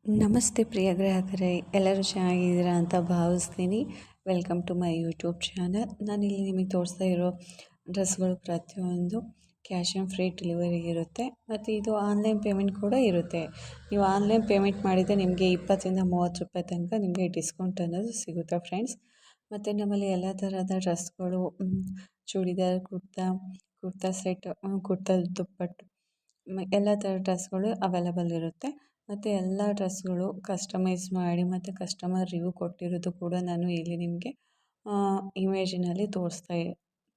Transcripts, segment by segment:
ನಮಸ್ತೆ ಪ್ರಿಯ ಗ್ರಾಹಕರೇ, ಎಲ್ಲರೂ ಚೆನ್ನಾಗಿದ್ದೀರಾ ಅಂತ ಭಾವಿಸ್ತೀನಿ. Welcome to my YouTube channel. ನಾನಿಲ್ಲಿ ನಿಮಗೆ ತೋರಿಸ್ತಾ ಇರೋ ಡ್ರೆಸ್ಗಳು ಪ್ರತಿಯೊಂದು ಕ್ಯಾಶ್ ಆನ್ ಫ್ರೀ ಡೆಲಿವರಿ ಇರುತ್ತೆ. ಮತ್ತು ಇದು ಆನ್ಲೈನ್ ಪೇಮೆಂಟ್ ಕೂಡ ಇರುತ್ತೆ. ನೀವು ಆನ್ಲೈನ್ ಪೇಮೆಂಟ್ ಮಾಡಿದರೆ ನಿಮಗೆ 20ರಿಂದ 30 ರೂಪಾಯಿ ತನಕ ನಿಮಗೆ ಡಿಸ್ಕೌಂಟ್ ಅನ್ನೋದು ಸಿಗುತ್ತೆ ಫ್ರೆಂಡ್ಸ್. ಮತ್ತು ನಮ್ಮಲ್ಲಿ ಎಲ್ಲ ಥರದ ಡ್ರೆಸ್ಗಳು, ಚೂಡಿದಾರ್, ಕುರ್ತಾ ಸೆಟ್, ಕುರ್ತಾ ದುಪ್ಪಟ್ಟು, ಎಲ್ಲ ಥರ ಡ್ರೆಸ್ಗಳು ಅವೈಲಬಲ್ ಇರುತ್ತೆ. ಮತ್ತು ಎಲ್ಲ ಡ್ರೆಸ್ಗಳು ಕಸ್ಟಮೈಸ್ ಮಾಡಿ ಮತ್ತು ಕಸ್ಟಮರ್ ರಿವ್ಯೂ ಕೊಟ್ಟಿರೋದು ಕೂಡ ನಾನು ಇಲ್ಲಿ ನಿಮಗೆ ಇಮೇಜಿನಲ್ಲಿ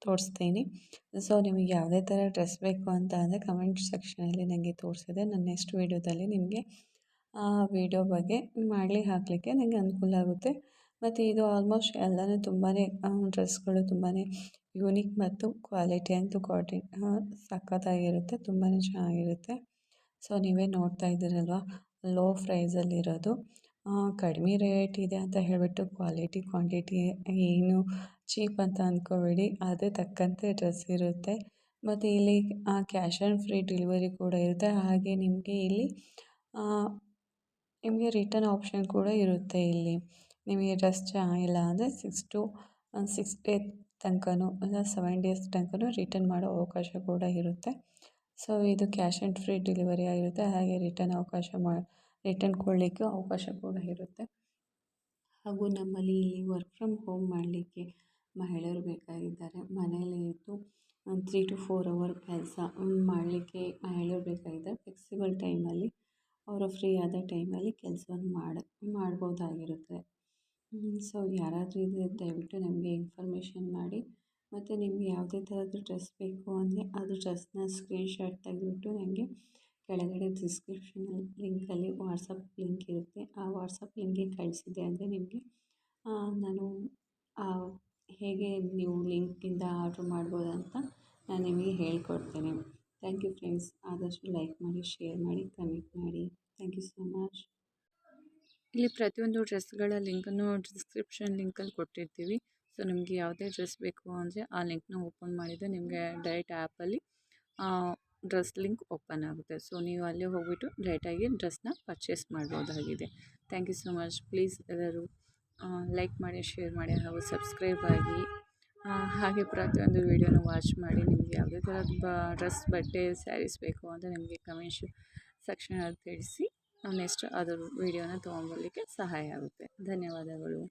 ತೋರಿಸ್ತೀನಿ. ಸೊ ನಿಮಗೆ ಯಾವುದೇ ಥರ ಡ್ರೆಸ್ ಬೇಕು ಅಂತ ಅಂದರೆ ಕಮೆಂಟ್ ಸೆಕ್ಷನಲ್ಲಿ ನನಗೆ ತೋರಿಸಿದೆ. ನಾನು ನೆಕ್ಸ್ಟ್ ವೀಡಿಯೋದಲ್ಲಿ ನಿಮಗೆ ಆ ವಿಡಿಯೋ ಬಗ್ಗೆ ಹಾಕಲಿಕ್ಕೆ ನನಗೆ ಅನುಕೂಲ ಆಗುತ್ತೆ. ಮತ್ತು ಇದು ಆಲ್ಮೋಸ್ಟ್ ಎಲ್ಲನೂ ತುಂಬಾ ಡ್ರೆಸ್ಗಳು ತುಂಬಾ ಯೂನಿಕ್ ಮತ್ತು ಕ್ವಾಲಿಟಿ ಅಂತೂ ಸಖತ್ತಾಗಿರುತ್ತೆ, ತುಂಬಾ ಚೆನ್ನಾಗಿರುತ್ತೆ. ಸೊ ನೀವೇ ನೋಡ್ತಾ ಇದ್ದೀರಲ್ವ, ಲೋ ಪ್ರೈಸಲ್ಲಿರೋದು, ಕಡಿಮೆ ರೇಟ್ ಇದೆ ಅಂತ ಹೇಳಿಬಿಟ್ಟು ಕ್ವಾಂಟಿಟಿ ಏನು ಚೀಪ್ ಅಂತ ಅಂದ್ಕೋಬೇಡಿ. ಅದೇ ತಕ್ಕಂತೆ ಡ್ರೆಸ್ ಇರುತ್ತೆ. ಮತ್ತು ಇಲ್ಲಿ ಕ್ಯಾಶ್ ಆನ್ ಫ್ರೀ ಡೆಲಿವರಿ ಕೂಡ ಇರುತ್ತೆ. ಹಾಗೆ ನಿಮಗೆ ಇಲ್ಲಿ ನಿಮಗೆ ರಿಟರ್ನ್ ಆಪ್ಷನ್ ಕೂಡ ಇರುತ್ತೆ. ಇಲ್ಲಿ ನಿಮಗೆ ಡ್ರೆಸ್ ಚೆನ್ನಾಗಿಲ್ಲ ಅಂದರೆ 6 ಡೇ ತನಕನೂ ಇಲ್ಲ 7 ಡೇಸ್ ತನಕನೂ ರಿಟರ್ನ್ ಮಾಡೋ ಅವಕಾಶ ಕೂಡ ಇರುತ್ತೆ. ಸೊ ಇದು ಕ್ಯಾಶ್ ಆನ್ ಫ್ರೀ ಡೆಲಿವರಿ ಆಗಿರುತ್ತೆ. ಹಾಗೆ ರಿಟರ್ನ್ ಕೊಡಲಿಕ್ಕೆ ಅವಕಾಶ ಕೂಡ ಇರುತ್ತೆ. ಹಾಗೂ ನಮ್ಮಲ್ಲಿ ಇಲ್ಲಿ ವರ್ಕ್ ಫ್ರಮ್ ಹೋಮ್ ಮಾಡಲಿಕ್ಕೆ ಮಹಿಳೆಯರು ಬೇಕಾಗಿದ್ದಾರೆ. ಮನೆಯಲ್ಲೇ ಇದ್ದು 3 to 4 ಅವರ್ ಕೆಲಸ ಮಾಡಲಿಕ್ಕೆ ಮಹಿಳೆಯರು ಬೇಕಾಗಿದ್ದಾರೆ. ಫ್ಲೆಕ್ಸಿಬಲ್ ಟೈಮಲ್ಲಿ ಅವರು ಫ್ರೀ ಆದ ಟೈಮಲ್ಲಿ ಕೆಲಸವನ್ನು ಮಾಡ್ಬೋದಾಗಿರುತ್ತೆ. ಸೊ ಯಾರಾದರೂ ಇದ್ದರೆ ದಯವಿಟ್ಟು ನಮಗೆ ಇನ್ಫಾರ್ಮೇಷನ್ ಮಾಡಿ. ಮತ್ತು ನಿಮಗೆ ಯಾವುದೇ ಥರದ್ದು ಡ್ರೆಸ್ ಬೇಕು ಅಂದರೆ ಅದು ಡ್ರೆಸ್ನ ಸ್ಕ್ರೀನ್ಶಾಟ್ ತೆಗೆದುಬಿಟ್ಟು ನನಗೆ ಕೆಳಗಡೆ ಡಿಸ್ಕ್ರಿಪ್ಷನಲ್ಲಿ ಲಿಂಕಲ್ಲಿ ವಾಟ್ಸಪ್ ಲಿಂಕ್ ಇರುತ್ತೆ. ಆ ವಾಟ್ಸಪ್ ಲಿಂಕ್ಗೆ ಕಳಿಸಿದೆ ಅಂದರೆ ನಿಮಗೆ ನಾನು ಹೇಗೆ ನೀವು ಲಿಂಕಿಂದ ಆರ್ಡ್ರ್ ಮಾಡ್ಬೋದು ಅಂತ ನಾನು ನಿಮಗೆ ಹೇಳ್ಕೊಡ್ತೇನೆ. Thank you friends. ಆದಷ್ಟು ಲೈಕ್ ಮಾಡಿ, ಶೇರ್ ಮಾಡಿ, ಕಮೆಂಟ್ ಮಾಡಿ. Thank you so much. ಇಲ್ಲಿ ಪ್ರತಿಯೊಂದು ಡ್ರೆಸ್ಗಳ ಲಿಂಕನ್ನು ಡಿಸ್ಕ್ರಿಪ್ಷನ್ ಲಿಂಕಲ್ಲಿ ಕೊಟ್ಟಿರ್ತೀವಿ. ಸೊ ನಿಮಗೆ ಯಾವುದೇ ಡ್ರೆಸ್ ಬೇಕು ಅಂದರೆ ಆ ಲಿಂಕ್ನ ಓಪನ್ ಮಾಡಿದರೆ ನಿಮಗೆ ಡೈರೆಕ್ಟ್ ಆ್ಯಪಲ್ಲಿ ಡ್ರೆಸ್ ಲಿಂಕ್ ಓಪನ್ ಆಗುತ್ತೆ. ಸೊ ನೀವು ಅಲ್ಲೇ ಹೋಗ್ಬಿಟ್ಟು ಡೈರೆಕ್ಟಾಗಿ ಡ್ರೆಸ್ನ ಪರ್ಚೇಸ್ ಮಾಡ್ಬೋದಾಗಿದೆ. Thank you so much. Please ಎಲ್ಲರೂ ಲೈಕ್ ಮಾಡಿ, ಶೇರ್ ಮಾಡಿ ಹಾಗೂ ಸಬ್ಸ್ಕ್ರೈಬ್ ಆಗಿ. ಹಾಗೆ ಪ್ರತಿಯೊಂದು ವೀಡಿಯೋನ ವಾಚ್ ಮಾಡಿ. ನಿಮಗೆ ಯಾವುದೇ ಥರದ ಡ್ರೆಸ್, ಬಟ್ಟೆ, ಸ್ಯಾರೀಸ್ ಬೇಕು ಅಂದರೆ ನಿಮಗೆ ಕಮೆಂಟ್ ಸೆಕ್ಷನಲ್ಲಿ ತಿಳಿಸಿ. ನೆಕ್ಸ್ಟ್ ಅದರ ವೀಡಿಯೋನ ತೊಗೊಂಬರಲಿಕ್ಕೆ ಸಹಾಯ ಆಗುತ್ತೆ. ಧನ್ಯವಾದಗಳು.